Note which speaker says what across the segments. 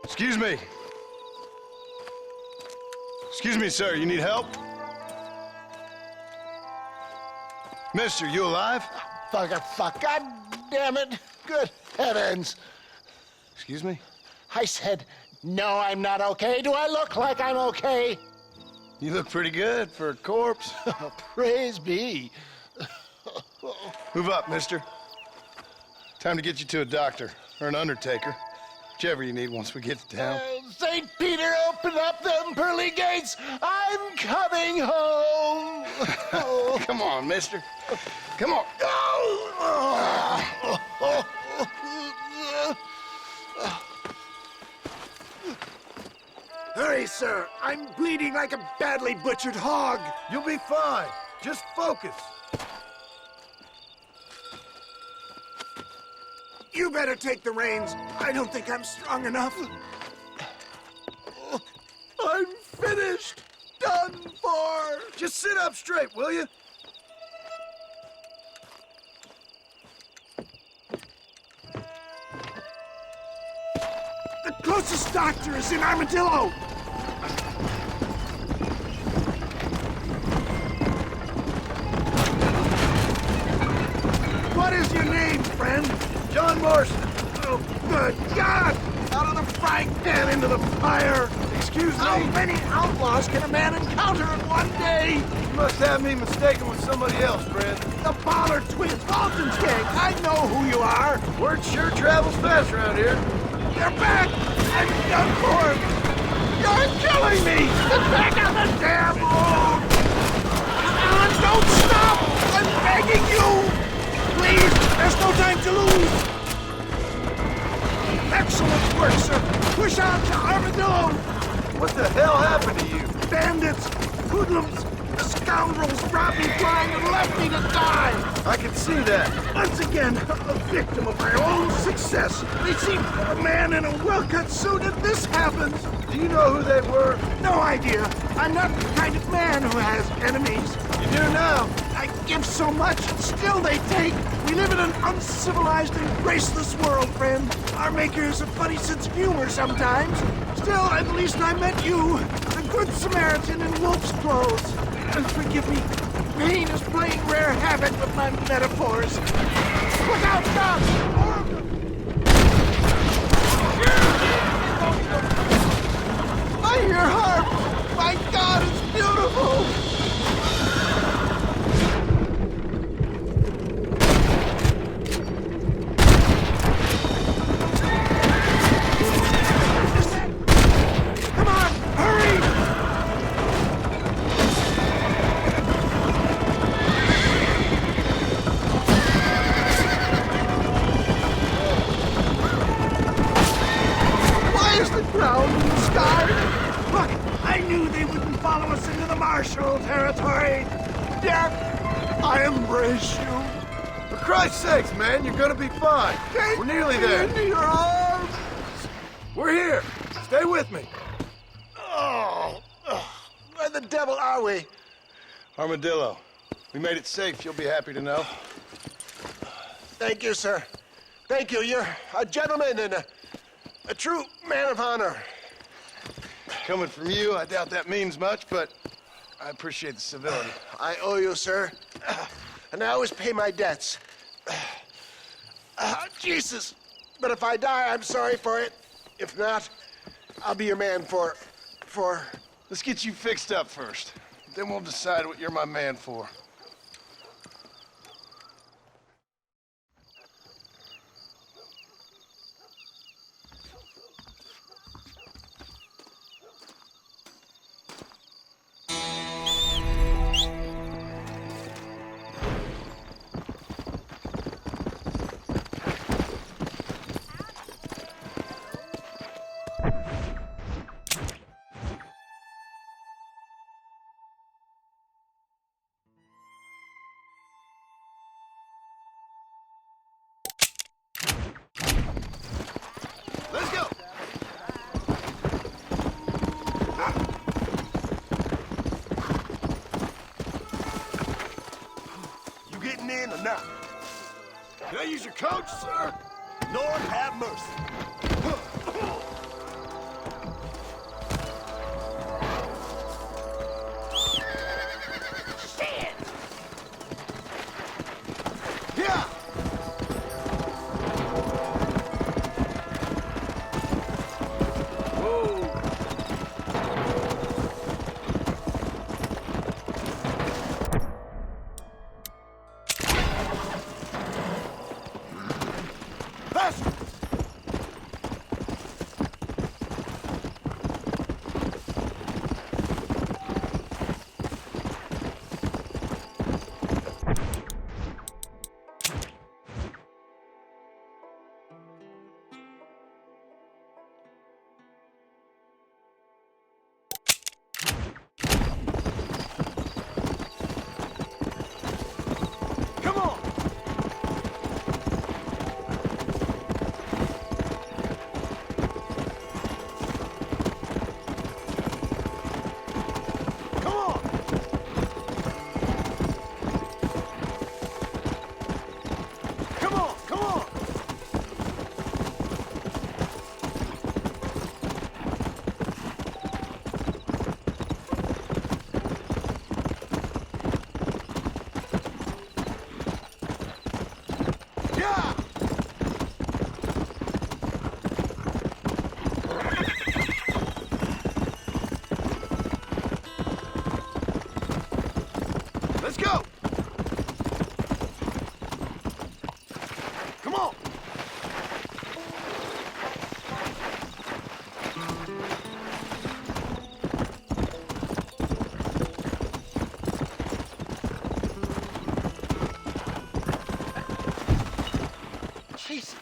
Speaker 1: Excuse me. Excuse me, sir. You need help? Mister, you alive?
Speaker 2: Fuck. God damn it. Good heavens.
Speaker 1: Excuse me?
Speaker 2: I said, no, I'm not okay. Do I look like I'm okay?
Speaker 1: You look pretty good for a corpse.
Speaker 2: Praise be.
Speaker 1: Move up, mister. Time to get you to a doctor or an undertaker. Whichever you need once we get to town.
Speaker 2: St. Peter, open up them pearly gates. I'm coming home.
Speaker 1: Come on, mister. Come on.
Speaker 3: Hurry, sir. I'm bleeding like a badly butchered hog.
Speaker 1: You'll be fine. Just focus.
Speaker 3: You better take the reins. I don't think I'm strong enough. I'm finished. Done for.
Speaker 1: Just sit up straight, will you?
Speaker 3: The closest doctor is in Armadillo. What is your name, friend?
Speaker 1: John Marston.
Speaker 3: Oh, good God! Out of the frying pan into the fire!
Speaker 1: Excuse me.
Speaker 3: How many outlaws can a man encounter in one day?
Speaker 1: You must have me mistaken with somebody else, friend.
Speaker 3: The Ballard twins, Fulton's gang. I know who you are.
Speaker 1: Word sure travels fast around here.
Speaker 3: You're back! I'm done for! You're killing me! Get back on the damn road! Come on, don't stop! I'm begging you! Please, there's no time to lose! Excellent work, sir! Push on to Armadillo!
Speaker 1: What the hell happened to you?
Speaker 3: Bandits! Hoodlums! Scoundrels robbed me blind and left me to die!
Speaker 1: I can see that.
Speaker 3: Once again, a victim of my own success. They seem a man in a well-cut suit and this happens.
Speaker 1: Do you know who they were?
Speaker 3: No idea. I'm not the kind of man who has enemies.
Speaker 1: You do now.
Speaker 3: I give so much and still they take. We live in an uncivilized and graceless world, friend. Our maker has a funny sense of humor sometimes. Still, at least I met you, the good Samaritan in wolf's clothes. And forgive me, pain is playing rare havoc with my metaphors. Look out, Doc! I hear harp! My God, it's beautiful! Come on, hurry! Why is the ground in the sky? Look, I knew they wouldn't follow us into the Marshall territory. Death, I embrace you.
Speaker 1: For Christ's sakes, man, you're gonna be fine.
Speaker 3: Take
Speaker 1: We're nearly
Speaker 3: me
Speaker 1: there.
Speaker 3: into your arms.
Speaker 1: We're here. Stay with me.
Speaker 3: Where the devil are we?
Speaker 1: Armadillo. We made it safe, you'll be happy to know.
Speaker 3: Thank you, sir. Thank you. You're a gentleman and a true man of honor.
Speaker 1: Coming from you, I doubt that means much, but I appreciate the civility.
Speaker 3: I owe you, sir. And I always pay my debts. Jesus. But if I die, I'm sorry for it. If not, I'll be your man for...
Speaker 1: Let's get you fixed up first. Then we'll decide what you're my man for. Let's go!
Speaker 3: You getting in or not?
Speaker 1: Can I use your coach, sir?
Speaker 3: Lord have mercy. Faster! Come on! Come on! Come on! Come on! Yeah! Let's go! Come on! Jesus.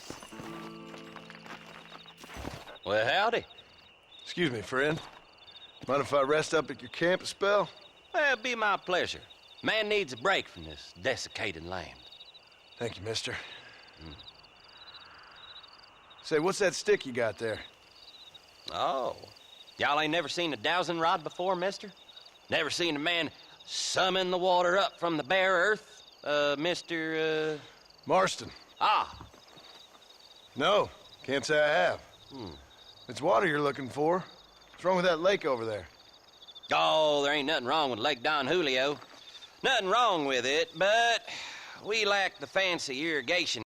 Speaker 4: Well, howdy.
Speaker 1: Excuse me, friend. Mind if I rest up at your camp a spell?
Speaker 4: Well, it'd be my pleasure. Man needs a break from this desiccated land.
Speaker 1: Thank you, mister. Say, what's that stick you got there?
Speaker 4: Oh. Y'all ain't never seen a dowsing rod before, mister? Never seen a man summon the water up from the bare earth? Mr.
Speaker 1: Marston.
Speaker 4: Ah.
Speaker 1: No, can't say I have. It's water you're looking for. What's wrong with that lake over there?
Speaker 4: Oh, there ain't nothing wrong with Lake Don Julio. Nothing wrong with it, but we lack the fancy irrigation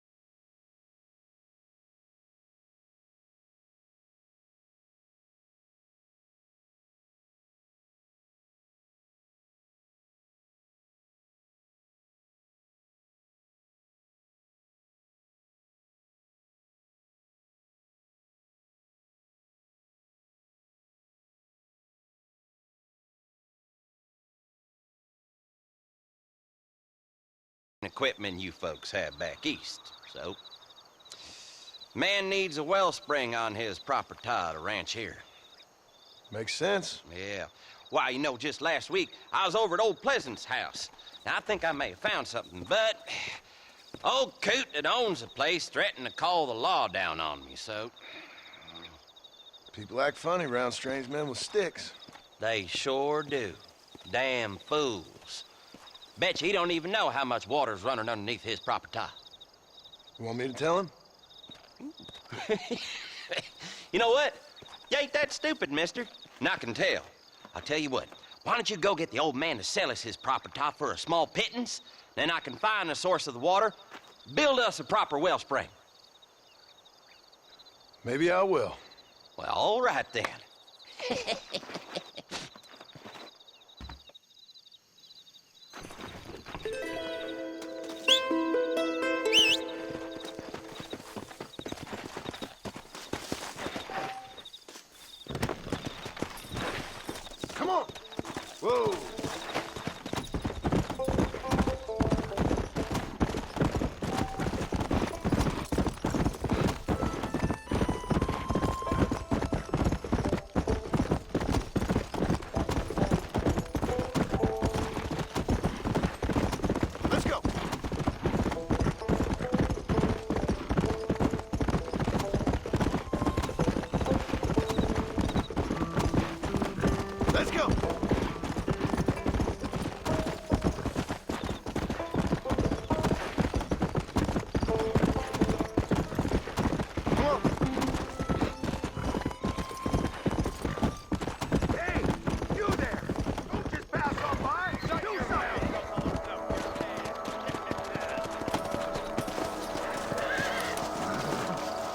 Speaker 4: equipment you folks have back east, so... Man needs a wellspring on his property to ranch here.
Speaker 1: Makes sense.
Speaker 4: Yeah. Why, you know, just last week, I was over at old Pleasant's house. Now, I think I may have found something, but... Old coot that owns the place threatened to call the law down on me, so...
Speaker 1: People act funny around strange men with sticks.
Speaker 4: They sure do. Damn fools. Bet you he don't even know how much water's running underneath his property.
Speaker 1: You want me to tell him?
Speaker 4: You know what? You ain't that stupid, mister. And I can tell. I'll tell you what. Why don't you go get the old man to sell us his property for a small pittance? Then I can find the source of the water, build us a proper wellspring.
Speaker 1: Maybe I will.
Speaker 4: Well, all right then.
Speaker 3: Come on!
Speaker 1: Whoa!
Speaker 3: Let's go!
Speaker 1: Let's go! Come on!
Speaker 3: Hey, you there! Don't just pass on by! Do something!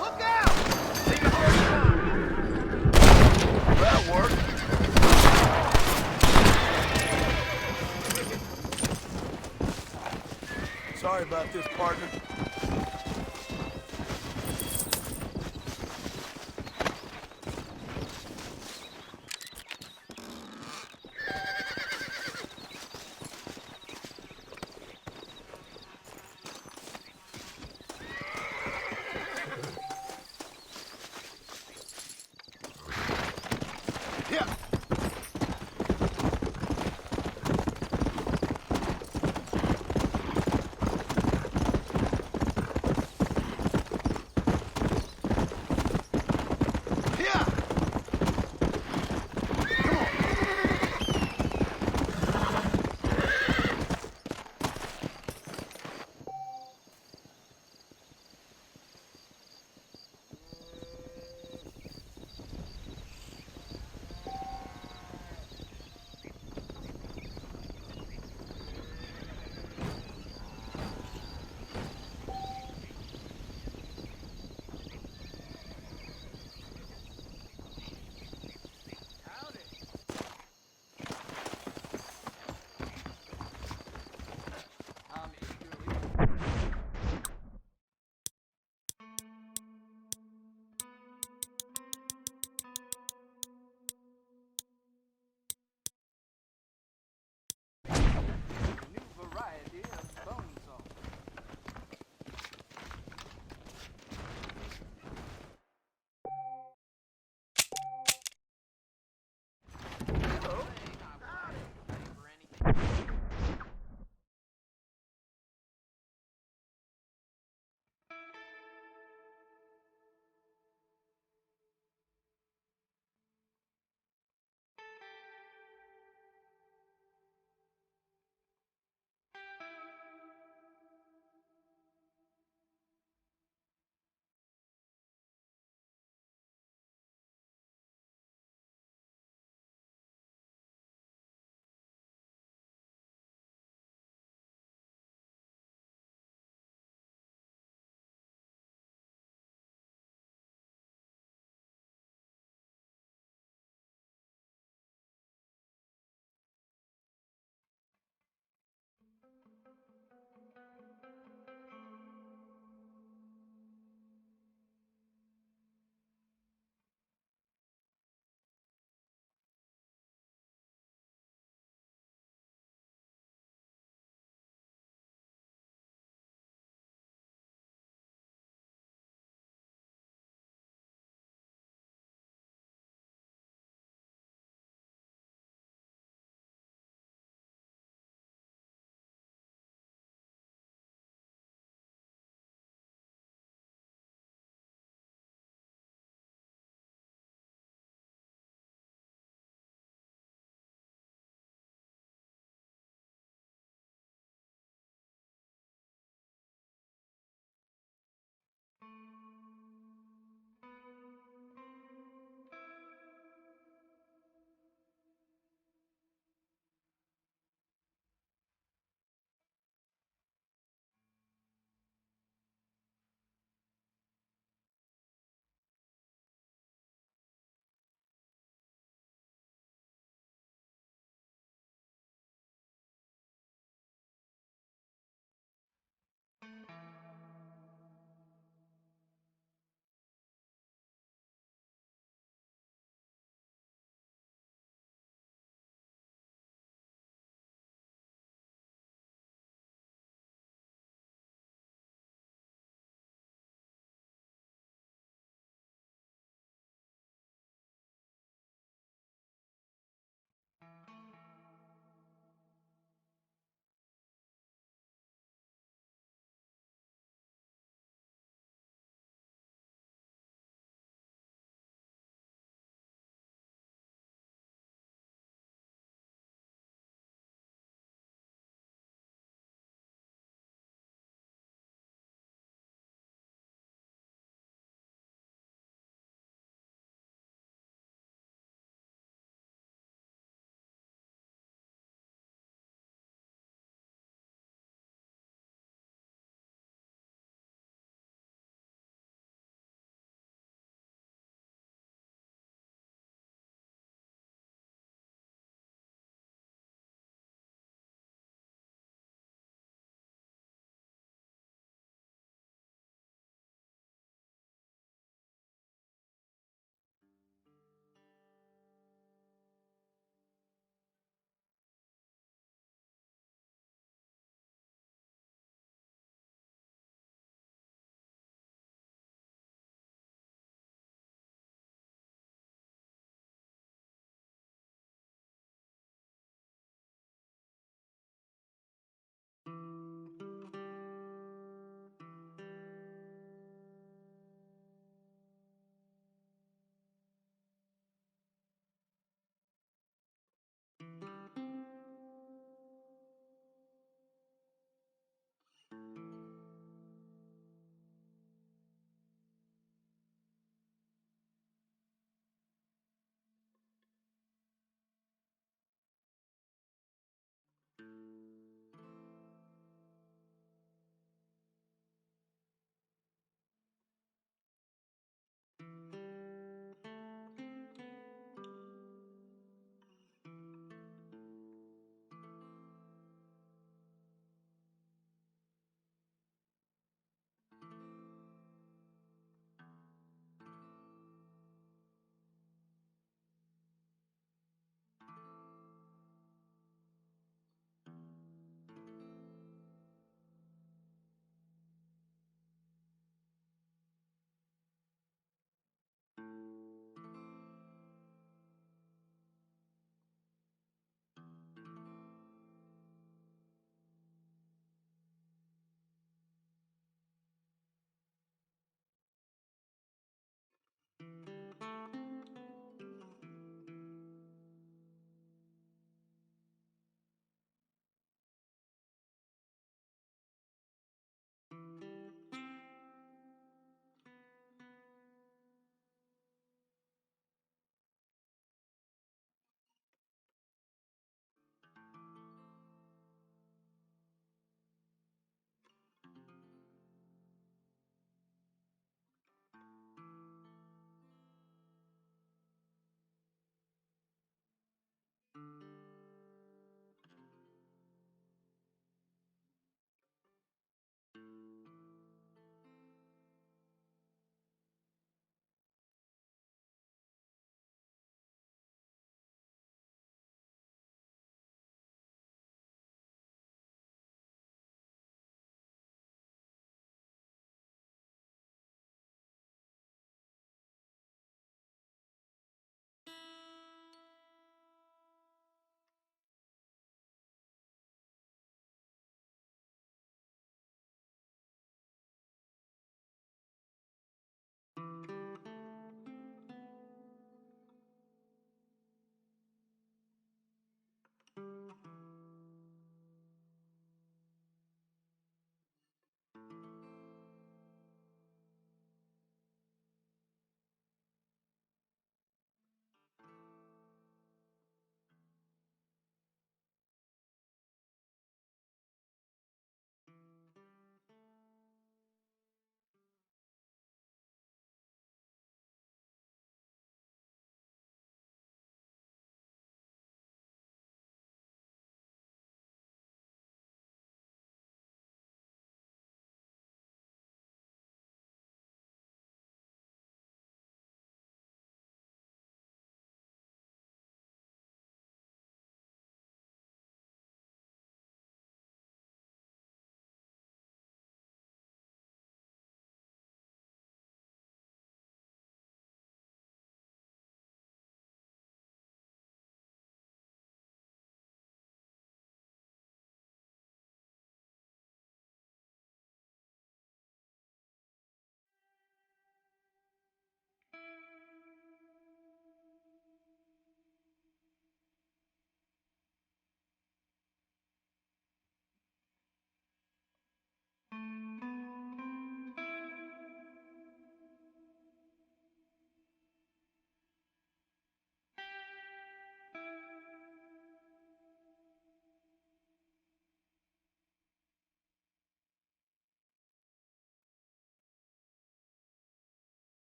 Speaker 3: Look out!
Speaker 1: That worked.
Speaker 3: Sorry about this, partner.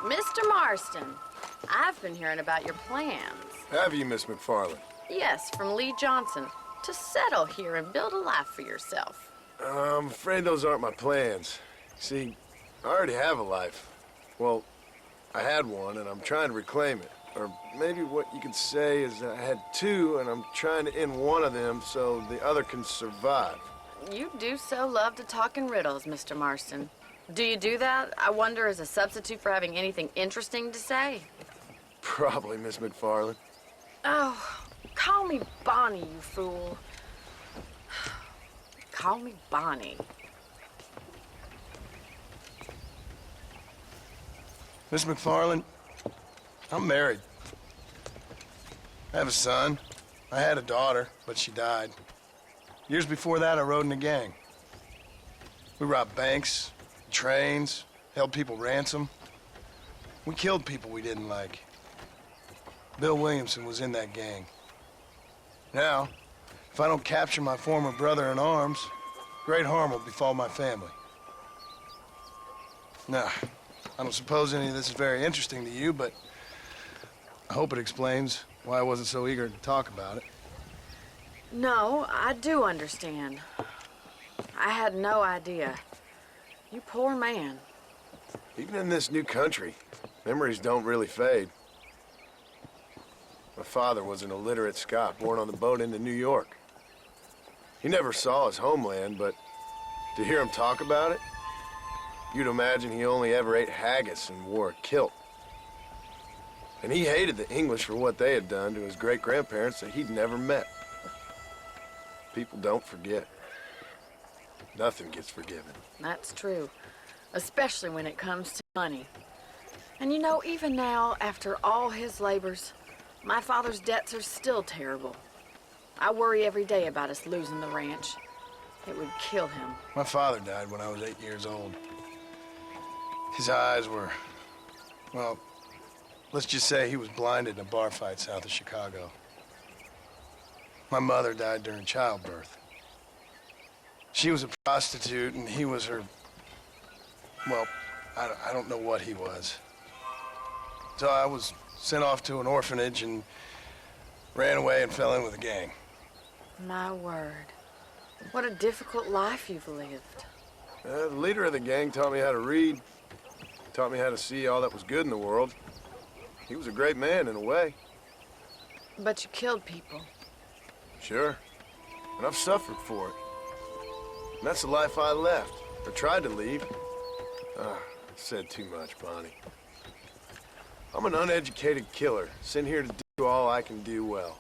Speaker 5: Mr. Marston, I've been hearing about your plans.
Speaker 1: Have you, Miss McFarland?
Speaker 5: Yes, from Lee Johnson, to settle here and build a life for yourself.
Speaker 1: I'm afraid those aren't my plans. See, I already have a life. Well, I had one, and I'm trying to reclaim it. Or maybe what you could say is I had two, and I'm trying to end one of them so the other can survive.
Speaker 5: You do so love to talk in riddles, Mr. Marston. Do you do that, I wonder, as a substitute for having anything interesting to say?
Speaker 1: Probably, Miss McFarland.
Speaker 5: Oh, call me Bonnie, you fool. Call me Bonnie.
Speaker 1: Miss McFarland, I'm married. I have a son. I had a daughter, but she died. Years before that, I rode in a gang. We robbed banks, trains, held people ransom. We killed people we didn't like. Bill Williamson was in that gang. Now, if I don't capture my former brother in arms, great harm will befall my family. Now, I don't suppose any of this is very interesting to you, but I hope it explains why I wasn't so eager to talk about it.
Speaker 5: No, I do understand. I had no idea. You poor man.
Speaker 1: Even in this new country, memories don't really fade. My father was an illiterate Scot born on the boat into New York. He never saw his homeland, but to hear him talk about it, you'd imagine he only ever ate haggis and wore a kilt. And he hated the English for what they had done to his great-grandparents that he'd never met. People don't forget. Nothing gets forgiven.
Speaker 5: That's true, especially when it comes to money. And you know, even now, after all his labors, my father's debts are still terrible. I worry every day about us losing the ranch. It would kill him.
Speaker 1: My father died when I was 8 years old. His eyes were, well, let's just say he was blinded in a bar fight south of Chicago. My mother died during childbirth. She was a prostitute and he was her, well, I don't know what he was. So I was sent off to an orphanage and ran away and fell in with a gang.
Speaker 5: My word. What a difficult life you've lived.
Speaker 1: The leader of the gang taught me how to read, taught me how to see all that was good in the world. He was a great man in a way.
Speaker 5: But you killed people.
Speaker 1: Sure. And I've suffered for it. And that's the life I left, or tried to leave. I said too much, Bonnie. I'm an uneducated killer, sent here to do all I can do well.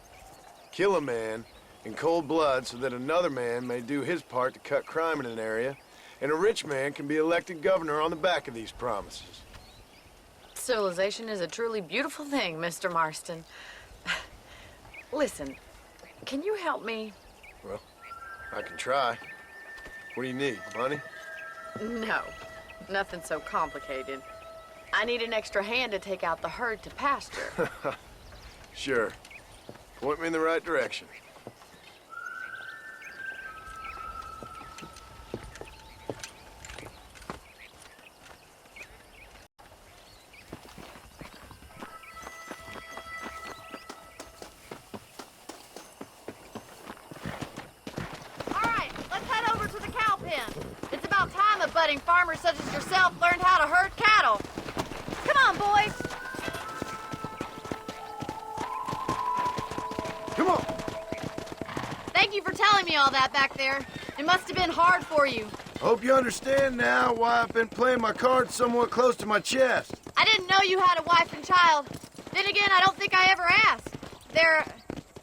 Speaker 1: Kill a man in cold blood so that another man may do his part to cut crime in an area, and a rich man can be elected governor on the back of these promises.
Speaker 5: Civilization is a truly beautiful thing, Mr. Marston. Listen, can you help me?
Speaker 1: Well, I can try. What do you need, money?
Speaker 5: No, nothing so complicated. I need an extra hand to take out the herd to pasture.
Speaker 1: Sure. Point me in the right direction.
Speaker 5: All right, let's head over to the cow pen. It's about time a budding farmer such as yourself learned how to herd cattle. Come on, boys.
Speaker 1: Come on!
Speaker 5: Thank you for telling me all that back there. It must have been hard for you.
Speaker 1: Hope you understand now why I've been playing my cards somewhat close to my chest.
Speaker 5: I didn't know you had a wife and child. Then again, I don't think I ever asked. They're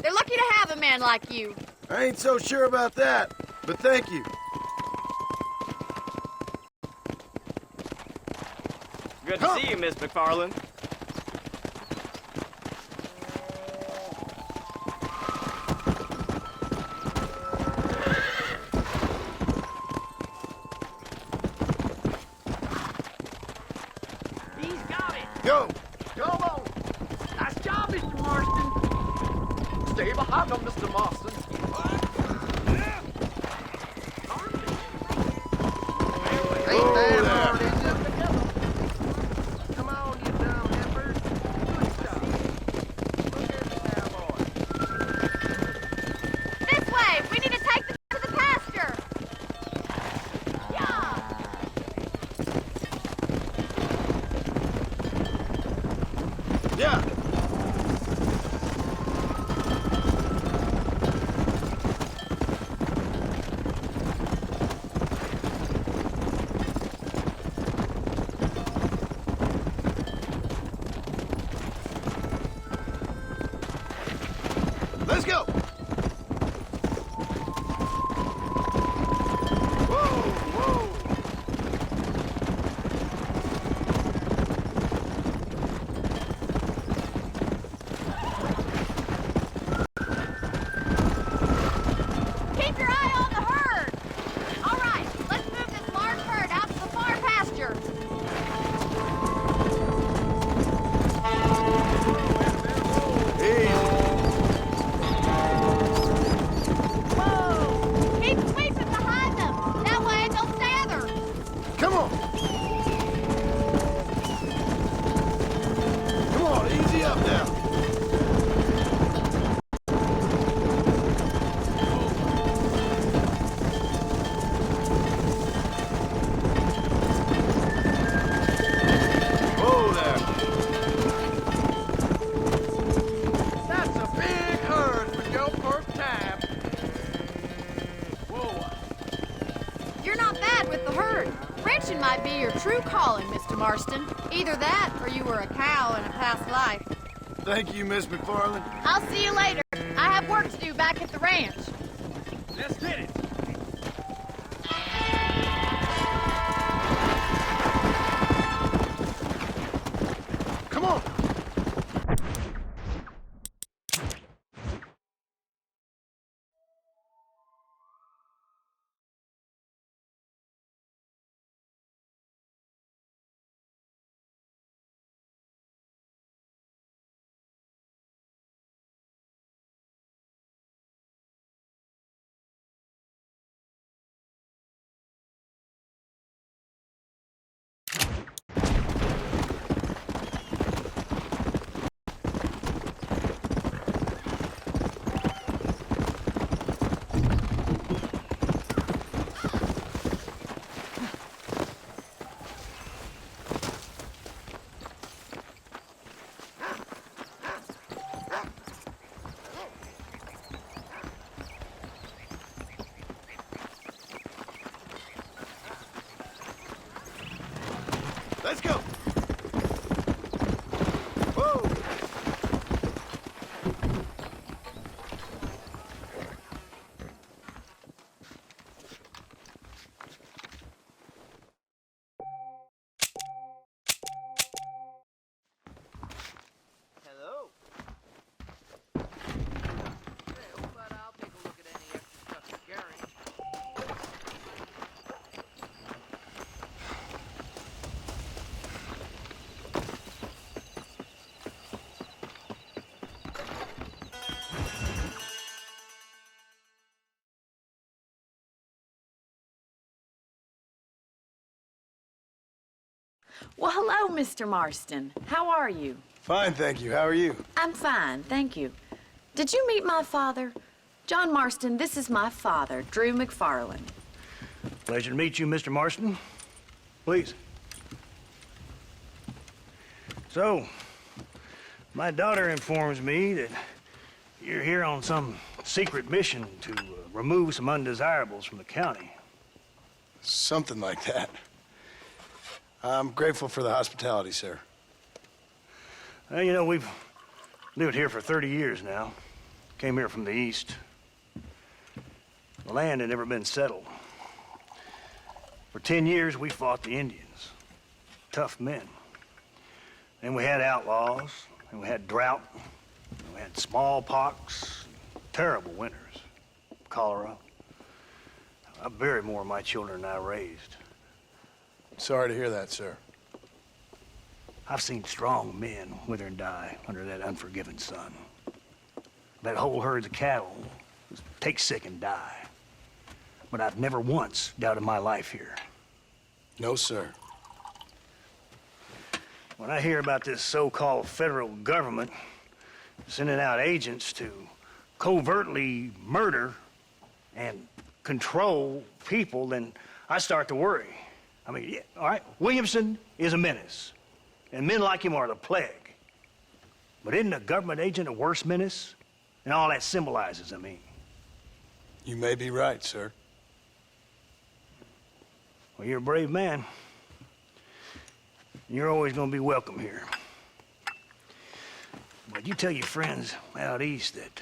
Speaker 5: lucky to have a man like you.
Speaker 1: I ain't so sure about that, but thank you.
Speaker 6: Good to see you, Miss McFarland.
Speaker 3: He's got it.
Speaker 1: Go!
Speaker 3: Come on. Nice job, Mr. Marston. Stay behind him, Mr. Marston.
Speaker 1: Oh, there.
Speaker 3: Come on, you dumb heifers. Good stuff. Look at this now, boy.
Speaker 5: This way! We need to take them to the pasture! Yeah!
Speaker 1: Yeah! Let's go! Whoa, whoa!
Speaker 5: Keep your eye on the herd! All right, let's move this large herd out to the far pasture.
Speaker 1: Easy.
Speaker 5: Whoa! Keep sweeping behind them. That way they'll gather.
Speaker 1: Come on! Come on, easy up now. Whoa there.
Speaker 3: That's a big herd for your first time. Whoa.
Speaker 5: You're not bad with the herd. Ranching might be your true calling, Mr. Marston. Either that or you were a cow in a past life.
Speaker 1: Thank you, Miss McFarland.
Speaker 5: I'll see you later. I have work to do back at the ranch.
Speaker 3: Let's get it.
Speaker 1: Come on!
Speaker 3: Let's go. Whoa.
Speaker 6: Hello.
Speaker 7: But I'll take a look at any extra stuff you're carrying.
Speaker 8: Well, hello, Mr. Marston. How are you?
Speaker 1: Fine, thank you. How are you?
Speaker 8: I'm fine, thank you. Did you meet my father? John Marston, this is my father, Drew McFarland.
Speaker 3: Pleasure to meet you, Mr. Marston. Please. So, my daughter informs me that you're here on some secret mission to remove some undesirables from the county.
Speaker 1: Something like that. I'm grateful for the hospitality, sir.
Speaker 3: Well, you know, we've lived here for 30 years now. Came here from the east. The land had never been settled. For 10 years, we fought the Indians. Tough men. Then we had outlaws, and we had drought, and we had smallpox, terrible winters, cholera. I buried more of my children than I raised.
Speaker 1: Sorry to hear that, sir.
Speaker 3: I've seen strong men wither and die under that unforgiving sun. That whole herds of cattle just take sick and die. But I've never once doubted my life here.
Speaker 1: No, sir.
Speaker 3: When I hear about this so-called federal government sending out agents to covertly murder and control people, then I start to worry. I mean, yeah, all right, Williamson is a menace, and men like him are the plague. But isn't a government agent a worse menace? And all that symbolizes, I mean.
Speaker 1: You may be right, sir.
Speaker 3: Well, you're a brave man. You're always gonna be welcome here. But you tell your friends out east that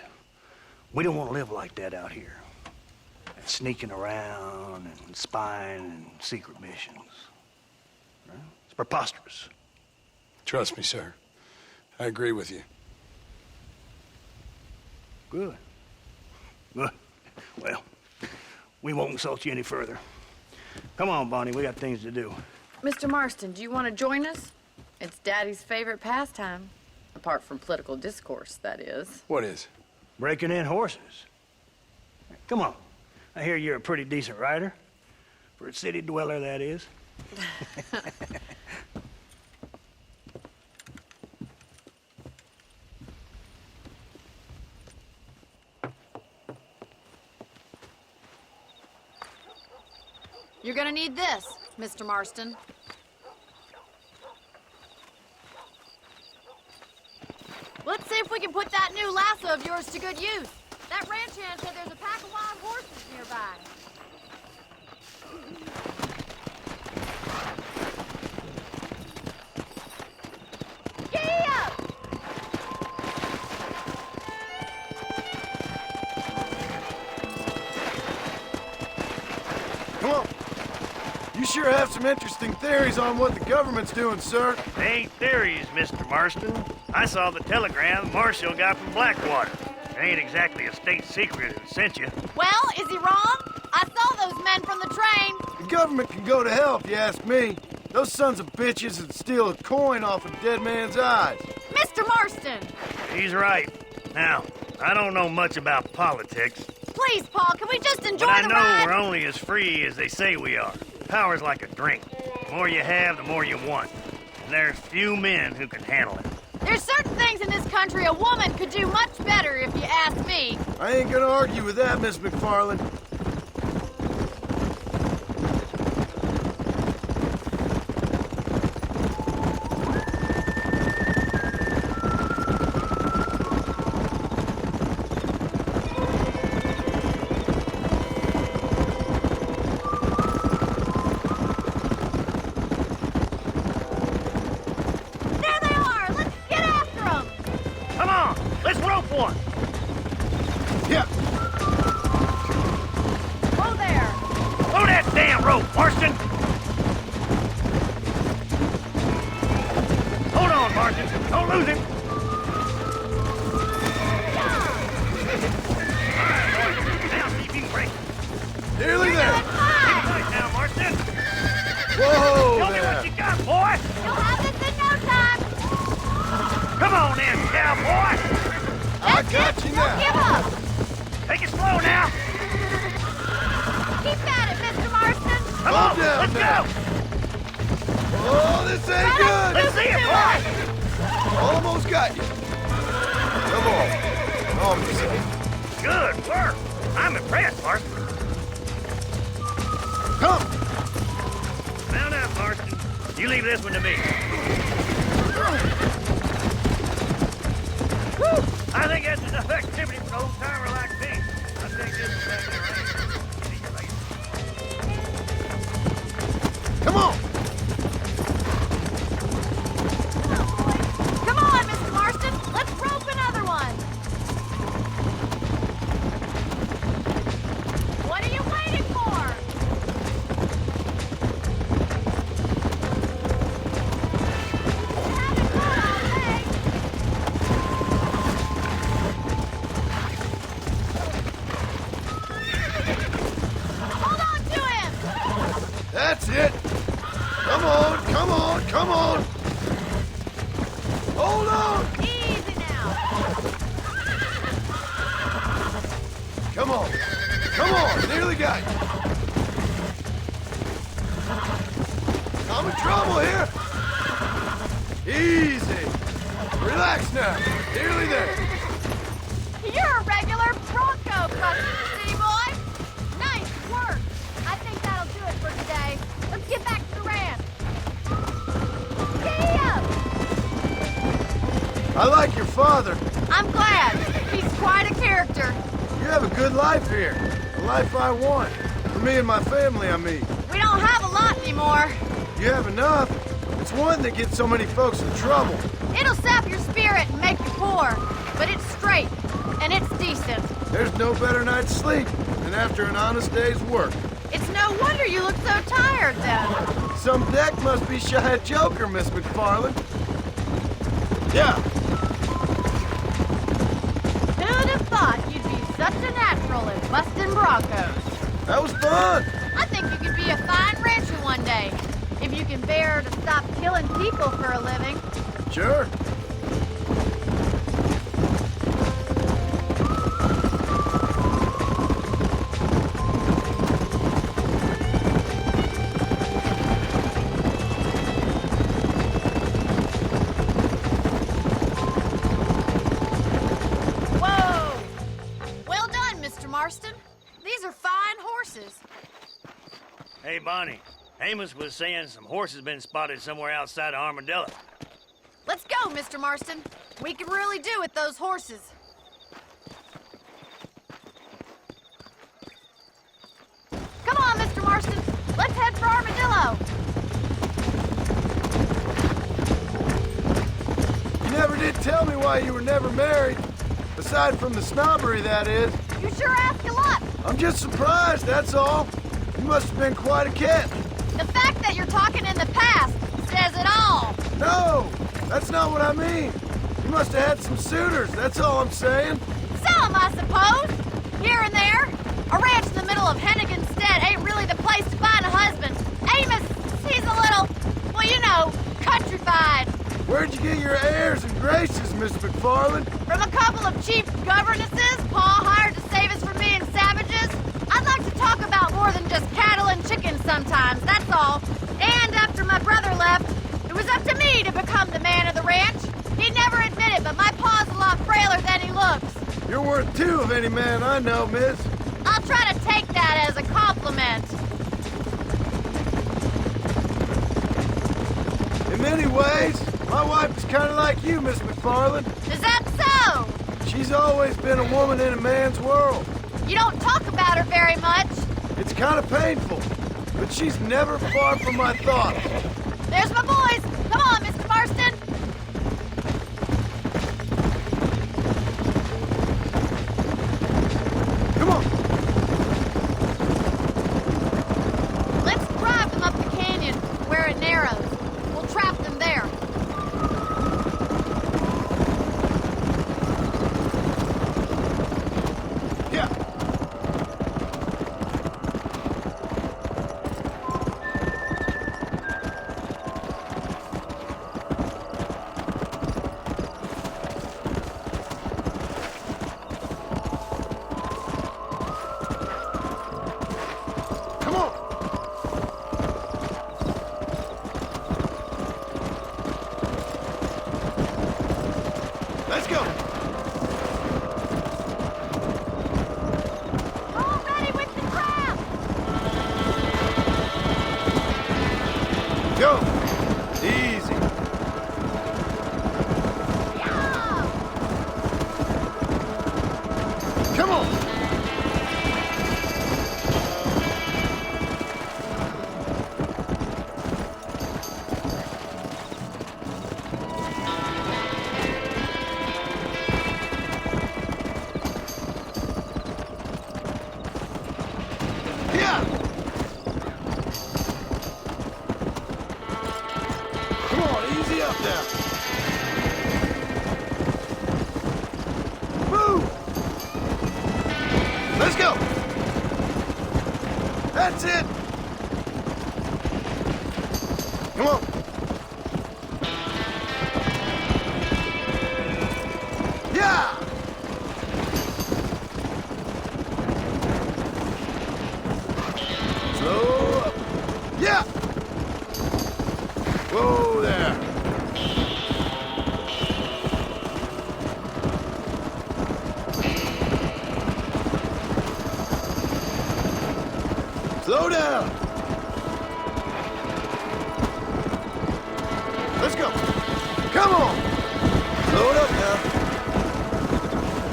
Speaker 3: we don't want to live like that out here. That sneaking around and spying and secret missions. Right? It's preposterous.
Speaker 1: Trust me, sir. I agree with you.
Speaker 3: Good. Good. Well, we won't insult you any further. Come on, Bonnie, we got things to do.
Speaker 8: Mr. Marston, do you want to join us? It's Daddy's favorite pastime. Apart from political discourse, that is.
Speaker 1: What is?
Speaker 3: Breaking in horses. Come on. I hear you're a pretty decent rider. For a city dweller, that is.
Speaker 5: You're gonna need this, Mr. Marston. Let's see if we can put that new lasso of yours to good use. That ranch hand said there's a pack of wild horses nearby. Giddy up!
Speaker 1: Come on. You sure have some interesting theories on what the government's doing, sir.
Speaker 3: They ain't theories, Mr. Marston. I saw the telegram Marshall got from Blackwater. It ain't exactly a state secret who sent you.
Speaker 5: Well, is he wrong? I saw those men from the train.
Speaker 1: The government can go to hell if you ask me. Those sons of bitches would steal a coin off a dead man's eyes.
Speaker 5: Mr. Marston!
Speaker 3: He's right. Now, I don't know much about politics,
Speaker 5: Please, Paul, can we just enjoy
Speaker 3: but I
Speaker 5: the
Speaker 3: know
Speaker 5: ride?
Speaker 3: we're only as free as they say we are. Power's like a drink. The more you have, the more you want. And there's few men who can handle it.
Speaker 5: There's certain things in this country a woman could do much better, if you ask me.
Speaker 1: I ain't gonna argue with that, Miss McFarland.
Speaker 3: go, Marston! Hold on, Marston. Don't lose him. All right, boys. Now see if you can break it.
Speaker 1: Nearly there.
Speaker 3: Keep tight now, Marston.
Speaker 1: Whoa
Speaker 3: Show me
Speaker 1: there.
Speaker 3: what you got, boy.
Speaker 5: You'll have this in no time.
Speaker 3: Come on in, cowboy.
Speaker 1: I got you
Speaker 5: Don't give
Speaker 1: now.
Speaker 5: up.
Speaker 3: Take it slow now.
Speaker 5: Keep at it, Mr. Marston.
Speaker 3: Come
Speaker 1: Calm
Speaker 3: on,
Speaker 1: down
Speaker 3: let's
Speaker 1: now.
Speaker 3: go.
Speaker 1: Oh, this ain't good.
Speaker 3: Let's see it, boy.
Speaker 1: Almost got you. Come on. Calm yourself.
Speaker 3: Good work. I'm impressed, Marston.
Speaker 1: Come.
Speaker 3: Mount up, Marston. You leave this one to me. Woo! I think that's enough activity for an old-timer like me. I'll take this one back there, right? See you later.
Speaker 1: Come on.
Speaker 5: Come on, Mr. Marston. Let's rope another one. What are you waiting for? Having fun all day. Hold on to him.
Speaker 1: That's it. Come on, come on, come on. Hold on.
Speaker 5: Easy now.
Speaker 1: Come on. Come on. Nearly got you. I'm in trouble here. Easy. Relax now. Nearly there.
Speaker 5: You're a regular Bronco buster, city boy. Nice work. I think that'll do it for today. Let's get back to the ranch. Giddy up.
Speaker 1: I like your father.
Speaker 5: I'm glad. He's quite a character.
Speaker 1: You have a good life here. The life I want. For me and my family, I mean.
Speaker 5: We don't have a lot anymore.
Speaker 1: You have enough. It's one that gets so many folks in trouble.
Speaker 5: It'll sap your spirit and make you poor. But it's straight, and it's decent.
Speaker 1: There's no better night's sleep than after an honest day's work.
Speaker 5: It's no wonder you look so tired, then.
Speaker 1: Some deck must be shy of Joker, Miss McFarland. Yeah,
Speaker 5: Who'd have thought you'd be such a natural at busting Broncos?
Speaker 1: that was fun.
Speaker 5: I think you could be a fine rancher one day. If you can bear to stop killing people for a living.
Speaker 1: Sure.
Speaker 5: Whoa! Well done, Mr. Marston. These are fine horses.
Speaker 3: Hey, Bonnie. Amos was saying some horses been spotted somewhere outside of Armadillo.
Speaker 5: Let's go, Mr. Marston. We can really do with those horses. Come on, Mr. Marston. Let's head for Armadillo.
Speaker 1: You never did tell me why you were never married. Aside from the snobbery, that is.
Speaker 5: You sure ask a lot.
Speaker 1: I'm just surprised, that's all. You must have been quite a cat.
Speaker 5: The fact that you're talking in the past says it all.
Speaker 1: No, that's not what I mean. You must have had some suitors, that's all I'm saying.
Speaker 5: Some, I suppose. Here and there. A ranch in the middle of Hennigan's Stead ain't really the place to find a husband. Amos, he's a little, well, you know, countrified.
Speaker 1: Where'd you get your airs and graces, Miss McFarland?
Speaker 5: From a couple of cheap governesses Pa hired to save us from being savages. I'd like to talk about more than just cattle and chickens sometimes, that's all. And after my brother left, it was up to me to become the man of the ranch. He'd never admit it, but my pa's a lot frailer than he looks.
Speaker 1: You're worth two of any man I know, miss.
Speaker 5: I'll try to take that as a compliment.
Speaker 1: In many ways, my wife is kind of like you, Miss McFarland.
Speaker 5: Is that so?
Speaker 1: She's always been a woman in a man's world.
Speaker 5: You don't talk about her very much.
Speaker 1: It's kind of painful, but she's never far from my thoughts.
Speaker 5: There's my boys. Come on, Mr. Marston.
Speaker 1: Come on.
Speaker 5: Let's
Speaker 3: Come on. Let's go.
Speaker 5: All ready with the crowd!
Speaker 3: Go. Easy.
Speaker 5: Yeah!
Speaker 3: Come on. Yeah. Come on, easy up now. Move. Let's go. That's it. Come on. Yeah. Slow up. Yeah. Whoa there. Slow down. Let's go. Come on. Slow it up now.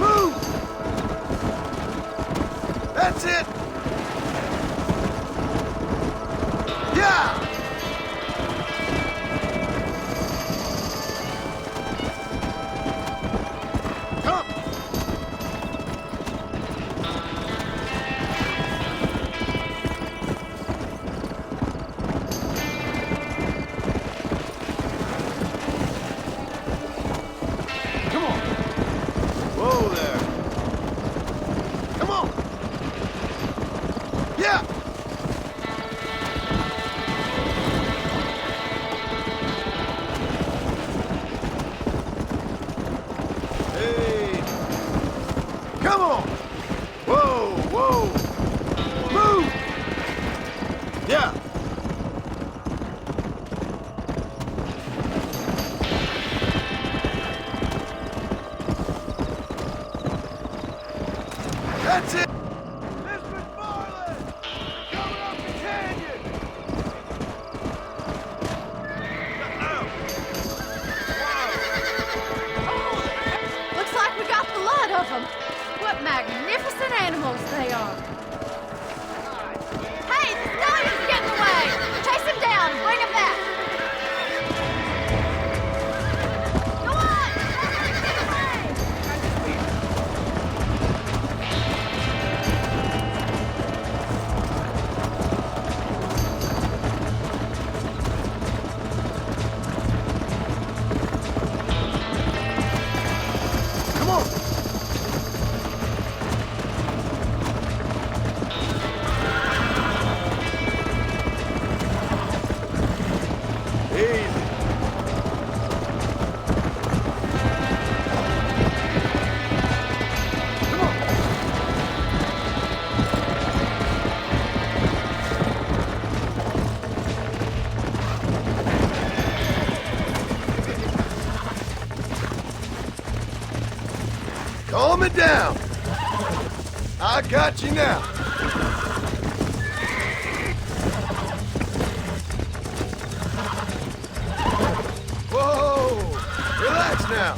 Speaker 3: Move. That's it. Yeah. Come. Come on. Whoa there. Come on. Yeah. Hey. Come on. Whoa, whoa. Move. Yeah. That's it. Miss McFarland! Coming up the canyon!
Speaker 5: Looks like we got the lot of them. What magnificent animals they are. Hey, the stallion's getting away! Chase him down, bring him back! Go on! Get away!
Speaker 3: Come on! Easy. Come on. Calm it down. I got you now. Whoa! Relax now.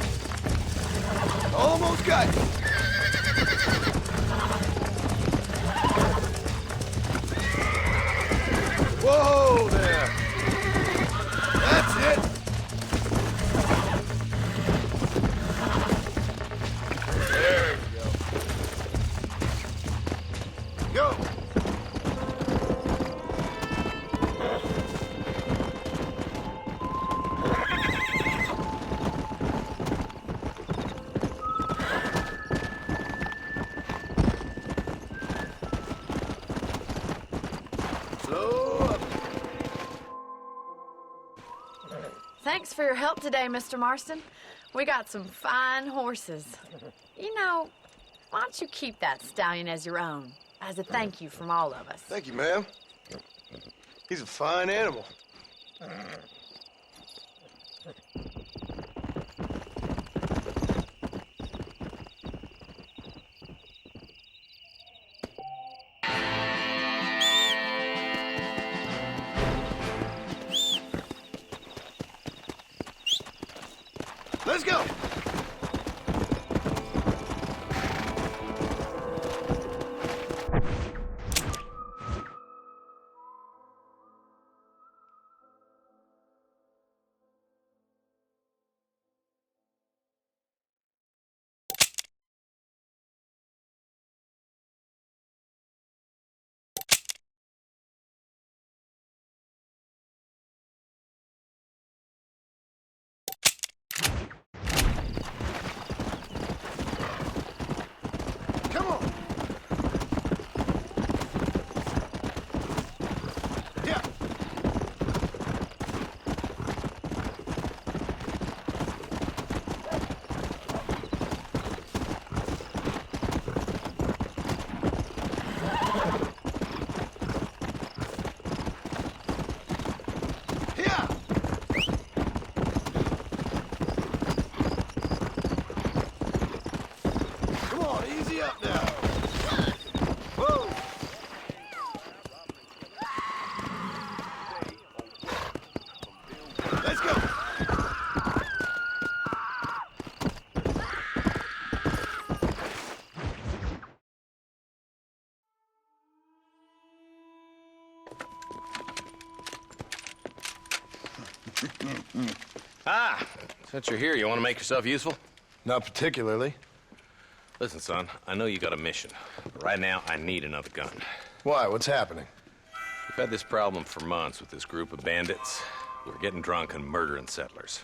Speaker 3: Almost got you. Whoa there. That's it. There you go. Go. Slow up.
Speaker 8: Thanks for your help today, Mr. Marston. We got some fine horses. You know, why don't you keep that stallion as your own, as a thank you from all of us?
Speaker 1: Thank you, ma'am. He's a fine animal. Let's go! Come on! Yeah! Yeah! Come on, easy up now. Woo! Let's go.
Speaker 9: Ah, since you're here, you want to make yourself useful?
Speaker 1: Not particularly.
Speaker 9: Listen, son, I know you got a mission, but right now I need another gun.
Speaker 1: Why? What's happening?
Speaker 9: We've had this problem for months with this group of bandits. We're getting drunk and murdering settlers.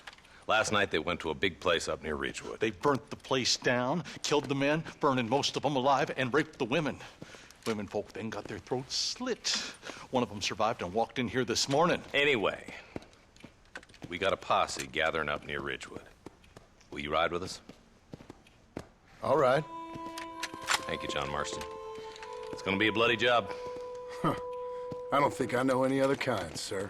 Speaker 9: Last night they went to a big place up near Ridgewood.
Speaker 2: They burnt the place down, killed the men, burning most of them alive, and raped the women. Women folk then got their throats slit. One of them survived and walked in here this morning.
Speaker 9: Anyway, we got a posse gathering up near Ridgewood. Will you ride with us?
Speaker 1: All right.
Speaker 9: Thank you, John Marston. It's gonna be a bloody job.
Speaker 1: I don't think I know any other kind, sir.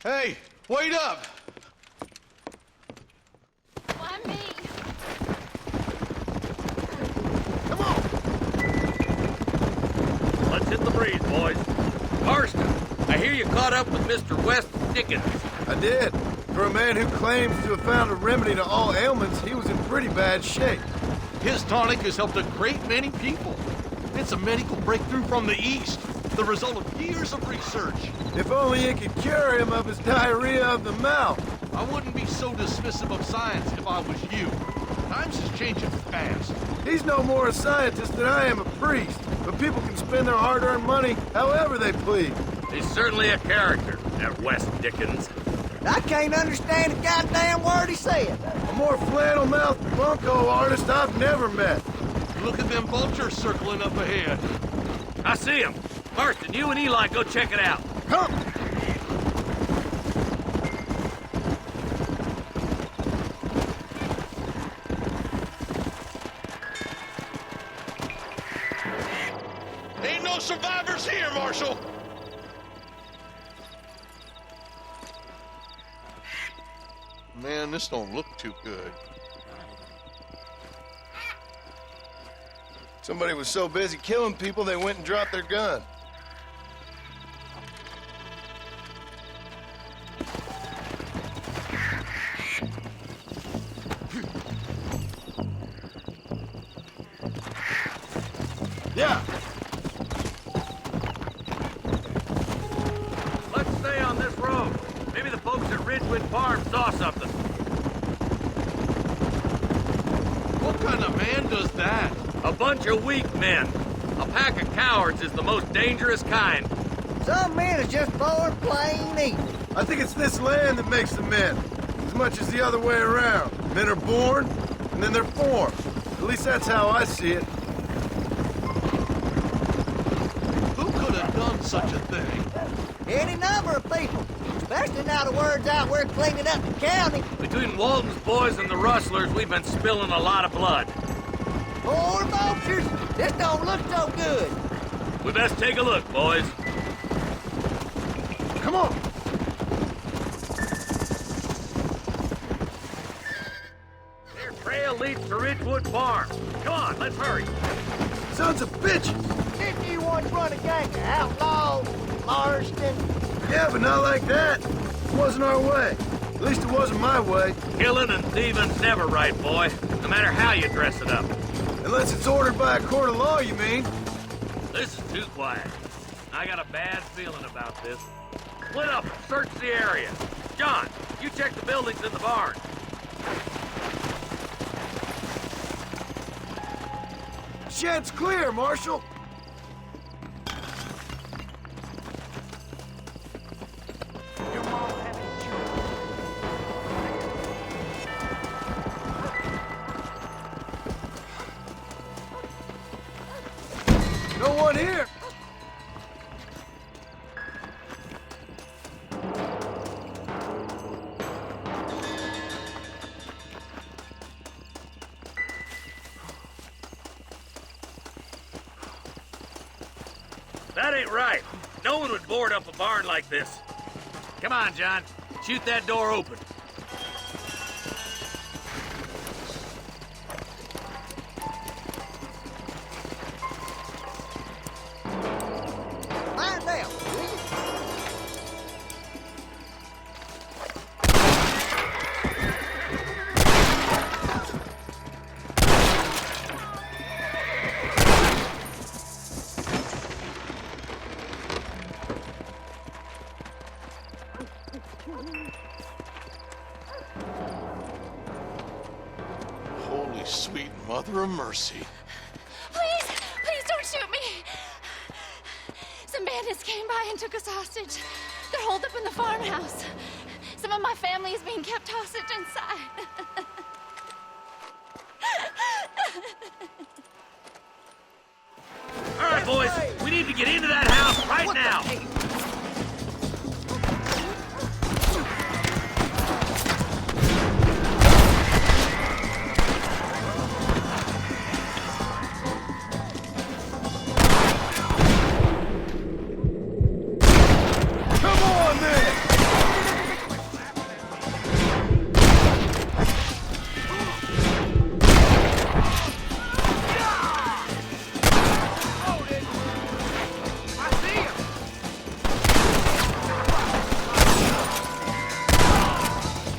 Speaker 2: Hey, wait up!
Speaker 5: Why me?
Speaker 1: Come on!
Speaker 10: Let's hit the breeze, boys. Marston, I hear you caught up with Mr. West Dickens.
Speaker 1: I did. For a man who claims to have found a remedy to all ailments, he was in pretty bad shape.
Speaker 2: His tonic has helped a great many people. It's a medical breakthrough from the East, the result of years of research.
Speaker 1: If only it could cure him of his diarrhea of the mouth.
Speaker 2: I wouldn't be so dismissive of science if I was you. Times is changing fast.
Speaker 1: He's no more a scientist than I am a priest. But people can spend their hard-earned money however they please.
Speaker 10: He's certainly a character, that West Dickens.
Speaker 6: I can't understand a goddamn word he said.
Speaker 1: A more flannel-mouthed bunco artist I've never met.
Speaker 2: Look at them vultures circling up ahead.
Speaker 10: I see him. Marston, you and Eli go check it out.
Speaker 1: Come!
Speaker 2: Ain't no survivors here, Marshal! Man, this don't look too good.
Speaker 1: Somebody was so busy killing people, they went and dropped their gun. Yeah!
Speaker 10: Let's stay on this road. Maybe the folks at Ridgewood Farm saw something.
Speaker 2: What kind of man does that?
Speaker 10: A bunch of weak men. A pack of cowards is the most dangerous kind.
Speaker 6: Some men is just born plain evil.
Speaker 1: I think it's this land that makes the men, as much as the other way around. Men are born, and then they're formed. At least that's how I see it.
Speaker 2: Who could have done such a thing?
Speaker 6: Any number of people. Especially now the word's out we're cleaning up the county.
Speaker 10: Between Walton's boys and the rustlers, we've been spilling a lot of blood.
Speaker 6: Poor vultures, this don't look so good.
Speaker 10: We best take a look, boys.
Speaker 3: Come on.
Speaker 10: Their trail leads to Ridgewood Farm. Come on, let's hurry.
Speaker 3: Sons of bitches.
Speaker 6: Didn't you once run a gang of outlaws, Marston?
Speaker 3: Yeah, but not like that. It wasn't our way. At least it wasn't my way.
Speaker 10: Killing and thieving's never right, boy. No matter how you dress it up.
Speaker 3: Unless it's ordered by a court of law, you mean?
Speaker 10: This is too quiet. I got a bad feeling about this. Split up and search the area. John, you check the buildings in the barn.
Speaker 3: Shed's clear, Marshal. No one here.
Speaker 10: That ain't right. No one would board up a barn like this. Come on, John. Shoot that door open.
Speaker 6: Find out, will you?
Speaker 2: Holy sweet mother of mercy.
Speaker 5: Please don't shoot me. Some bandits came by and took us hostage. They're holed up in the farmhouse. Some of my family is being kept hostage inside.
Speaker 10: All right, boys. We need to get into that house right now.
Speaker 3: Come on, then.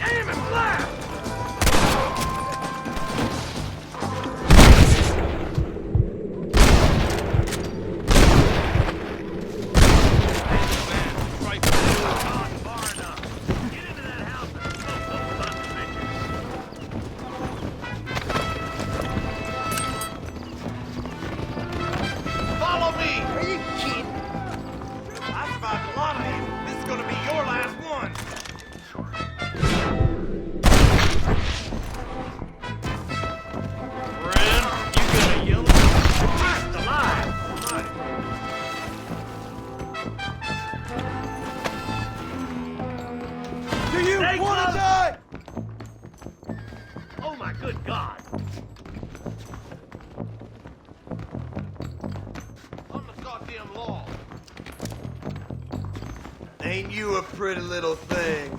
Speaker 10: Aim and fire!
Speaker 3: Follow me.
Speaker 6: Are you kidding?
Speaker 3: I survived a lot of these. This is gonna be your last one.
Speaker 10: Friend, you got a yellow beast alive.
Speaker 3: Do you
Speaker 10: Stay
Speaker 3: want
Speaker 10: close.
Speaker 3: to die?
Speaker 10: Oh my good God.
Speaker 3: On the goddamn law. Ain't you a pretty little thing?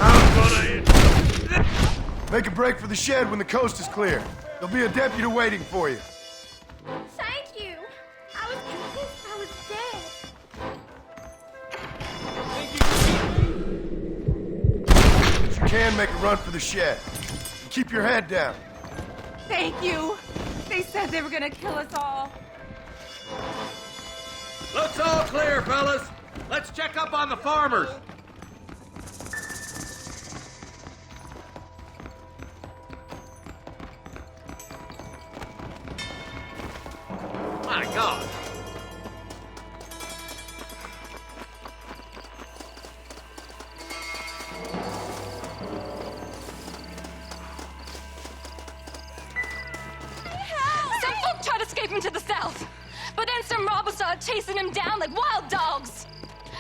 Speaker 10: I'm gonna...
Speaker 3: Make a break for the shed when the coast is clear. There'll be a deputy waiting for you.
Speaker 5: Thank you. I was dead.
Speaker 3: If you can, make a run for the shed. And keep your head down.
Speaker 11: Thank you. They said they were gonna kill us all.
Speaker 10: Looks all clear, fellas. Let's check up on the farmers. My God.
Speaker 5: Some folk tried escaping to the south, but then some robbers started chasing him down like wild dogs.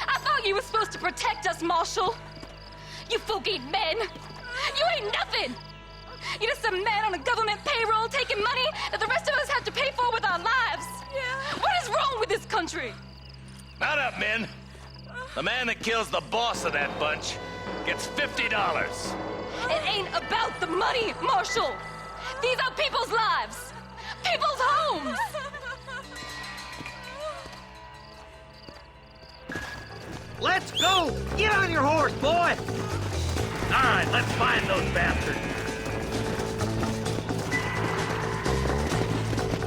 Speaker 5: I thought
Speaker 11: thought you were supposed to protect us, Marshal. You folk ain't men. You ain't nothing. You're just some man on a government payroll taking money that the rest of us have to pay for with our lives. Yeah. What is wrong with this country?
Speaker 10: Mount up, men. The man that kills the boss of that bunch gets $50.
Speaker 11: It ain't about the money, Marshal. These are people's lives. People's homes.
Speaker 6: Let's go! Get on your horse, boy!
Speaker 10: All right, let's find those bastards.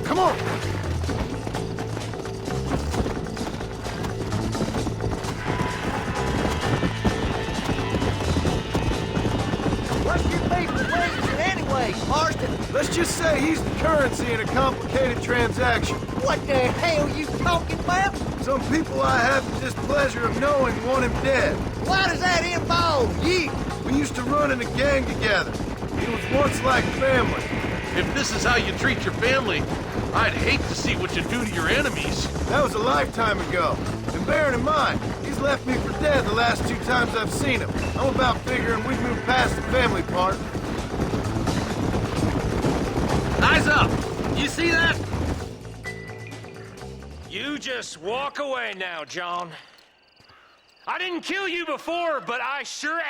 Speaker 3: Come on!
Speaker 6: What's your people waging anyway, Marston?
Speaker 3: Let's just say he's the currency in a complicated transaction.
Speaker 6: What the hell you talking about?
Speaker 3: Some people I have the displeasure of knowing want him dead.
Speaker 6: Why does that involve you?
Speaker 3: We used to run in a gang together. It was once like family.
Speaker 2: If this is how you treat your family, I'd hate to see what you do to your enemies.
Speaker 3: That was a lifetime ago. And bearing in mind, he's left me for dead the last 2 times I've seen him. I'm about figuring we've moved past the family part.
Speaker 10: Eyes up! You see that? You just walk away now, John. I didn't kill you before, but I sure am.